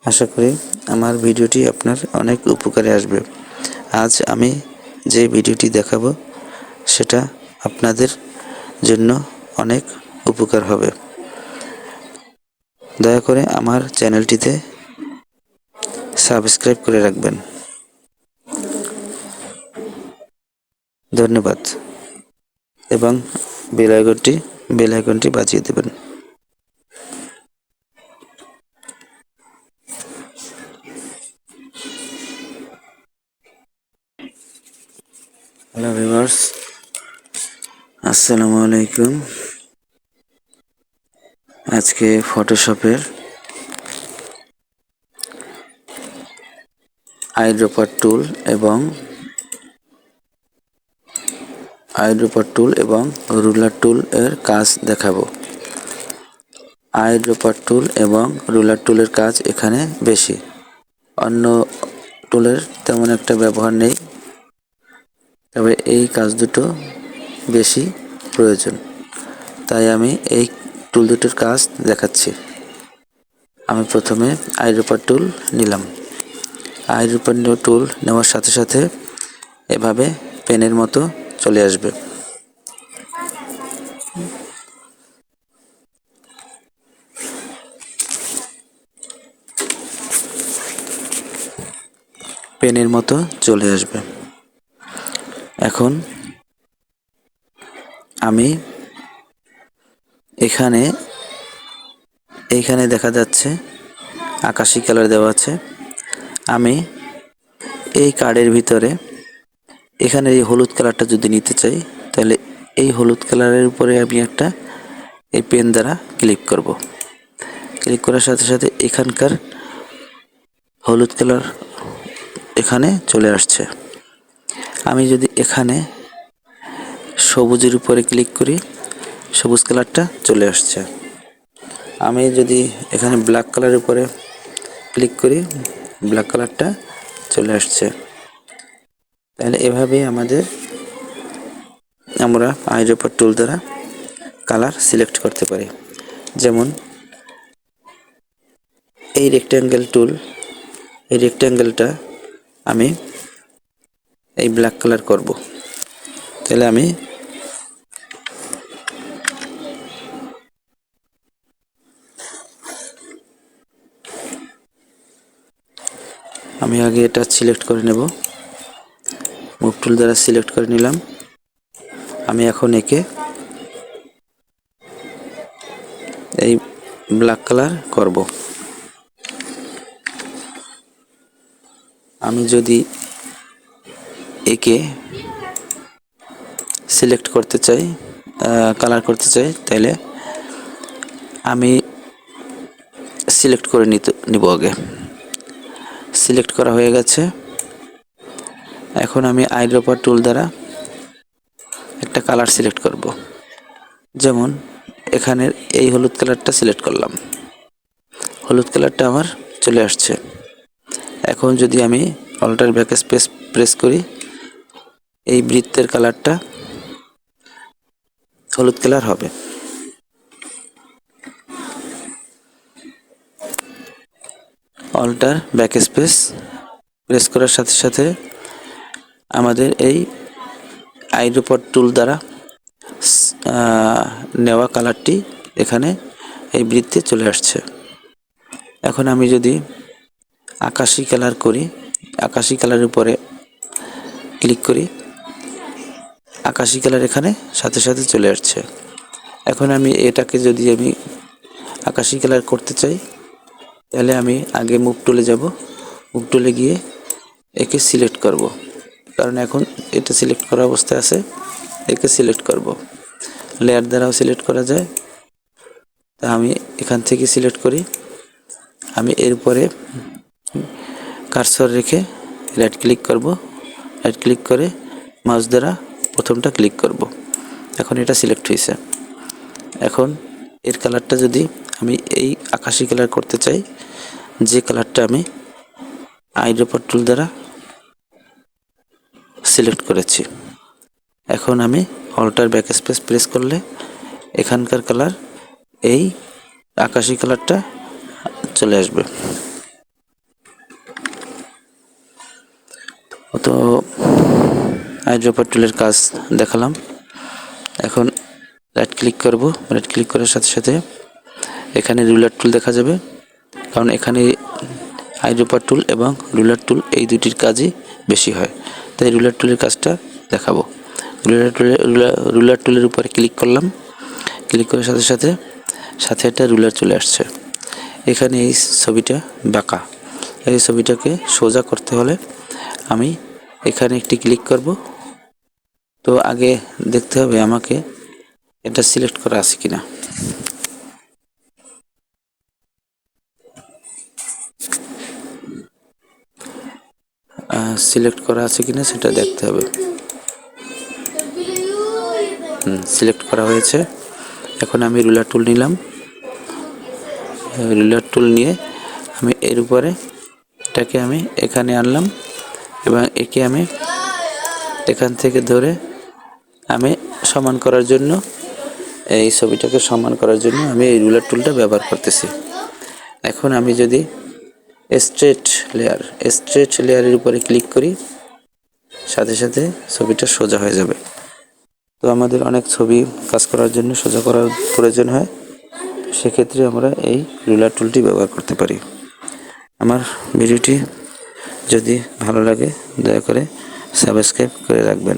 আশা করি আমার ভিডিওটি আপনার অনেক উপকারে আসবে। আজ আমি যে ভিডিওটি দেখাবো সেটা আপনাদের জন্য অনেক উপকার হবে। দয়া করে আমার চ্যানেলটিতে সাবস্ক্রাইব করে রাখবেন। ধন্যবাদ এবং বেল আইকনটি বাজিয়ে দেবেন। হ্যালো ভিউয়ার্স, আসসালামু আলাইকুম। আজকে ফটোশপের আইড্রপার টুল এবং রুলার টুল এর কাজ দেখাবো। আইড্রপার টুল এবং রুলার টুলের কাজ এখানে বেশি, অন্য টুলের তেমন একটা ব্যবহার নেই, তবে এই কাজ দুটো বেশি প্রয়োজন, তাই আমি এই টুল দুটোর কাজ দেখাচ্ছি। আমি প্রথমে আইড্রপার টুল নিলাম। আইড্রপার টুল নেওয়ার সাথে সাথে এভাবে পেনের মতো চলে আসবে। পেনের মতো চলে আসবে। এখন আমি এইখানে দেখা যাচ্ছে আকাশি কালার দেওয়া আছে। আমি এই কার্ডের ভিতরে এখানে এই হলুদ কালারটা যদি নিতে চাই, তাহলে এই হলুদ কালারের উপরে আমি একটা এই পেন দ্বারা ক্লিক করব। ক্লিক করার সাথে সাথে এখানকার হলুদ কালার এখানে চলে আসছে। আমি যদি এখানে সবুজের উপরে ক্লিক করি, সবুজ কালারটা চলে আসছে। আমি যদি এখানে ব্ল্যাক কালারের উপরে ক্লিক করি, ব্ল্যাক কালারটা চলে আসছে। তাহলে এভাবেই আমরা আইড্রপার টুল দ্বারা কালার সিলেক্ট করতে পারি। যেমন এই রেক্ট্যাঙ্গেলটা আমি এই ব্ল্যাক কালার করব। তাহলে আমি আগে এটা সিলেক্ট করে নেব। মুভ টুল দ্বারা সিলেক্ট করে নিলাম। আমি এখন একে এই ব্ল্যাক কালার করব। আমি যদি একে সিলেক্ট করতে চাই, কালার করতে চাই, তাহলে আমি সিলেক্ট করে নিব আগে। সিলেক্ট করা হয়ে গেছে। এখন আমি আইড্রপার টুল দ্বারা একটা কালার সিলেক্ট করব। যেমন এখানের এই হলুদ কালারটা সিলেক্ট করলাম। হলুদ কালারটা আমার চলে আসছে। এখন যদি আমি অল্টার ব্যাক স্পেস প্রেস করি, এই বৃত্তের কালারটা হলুদ কালার হবে। অল্টার ব্যাক স্পেস প্রেস করার সাথে সাথে আমাদের এই আইড্রপার টুল দ্বারা নেওয়া কালারটি এখানে এই বৃত্তে চলে আসছে। এখন আমি যদি আকাশি কালার করি, আকাশি কালারের উপরে ক্লিক করি, আকাশি কালার এখানে সাথে সাথে চলে আসছে। এখন আমি এটাকে যদি আমি আকাশি কালার করতে চাই, তাহলে আমি আগে মুভ টুলে যাব। মুভ টুলে গিয়ে একে সিলেক্ট করব, কারণ এখন এটা সিলেক্ট করা অবস্থায় আছে। একে সিলেক্ট করব। লেয়ার দ্বারাও সিলেক্ট করা যায়, তা আমি এখান থেকে সিলেক্ট করি। আমি এর উপরে কার্সর রেখে রাইট ক্লিক করব। রাইট ক্লিক করে মাউস দ্বারা প্রথমটা ক্লিক করব। এখন এটা সিলেক্ট হয়েছে। এখন এর কালারটা যদি আমি এই আকাশি কালার করতে চাই, যে কালারটা আমি আইড্রপার টুল দ্বারা সিলেক্ট করেছি, এখন আমি অল্টার ব্যাক স্পেস প্রেস করলে এখানকার কালার এই আকাশি কালারটা চলে আসবে। তো আইড্রপার টুলের কাজ দেখালাম। এখন রাইট ক্লিক করব। রাইট ক্লিক করার সাথে সাথে এখানে রুলার টুল দেখা যাবে, কারণ এখানে আইড্রপার টুল এবং রুলার টুল এই দুটির কাজই বেশি হয়, তাই রুলার টুলের কাজটা দেখাবো। রুলার টুলের উপরে ক্লিক করলাম। ক্লিক করার সাথে সাথে সাথে একটা রুলার চলে আসছে। এখানে এই ছবিটা বাঁকা, এই ছবিটাকে সোজা করতে হলে আমি এখানে একটি ক্লিক করব। তো আগে দেখতে হবে আমাকে এটা সিলেক্ট করা আছে কিনা। সিলেক্ট করা আছে কিনা সেটা দেখতে হবে। সিলেক্ট করা হয়েছে। এখন আমি রুলার টুল নিলাম। রুলার টুল নিয়ে আমি এর উপরে এটাকে আমি এখানে আনলাম এবং একে আমি এখান থেকে ধরে আমি সমান করার জন্য, এই ছবিটাকে সমান করার জন্য আমি এই রুলার টুলটা ব্যবহার করতেছি। এখন আমি যদি স্ট্রেট লেয়ারের উপরে ক্লিক করি, সাথে সাথে ছবিটা সোজা হয়ে যাবে। তো আমাদের অনেক ছবি কাজ করার জন্য সোজা করার প্রয়োজন হয়, সেক্ষেত্রে আমরা এই রুলার টুলটি ব্যবহার করতে পারি। আমার ভিডিওটি যদি ভালো লাগে দয়া করে সাবস্ক্রাইব করে রাখবেন।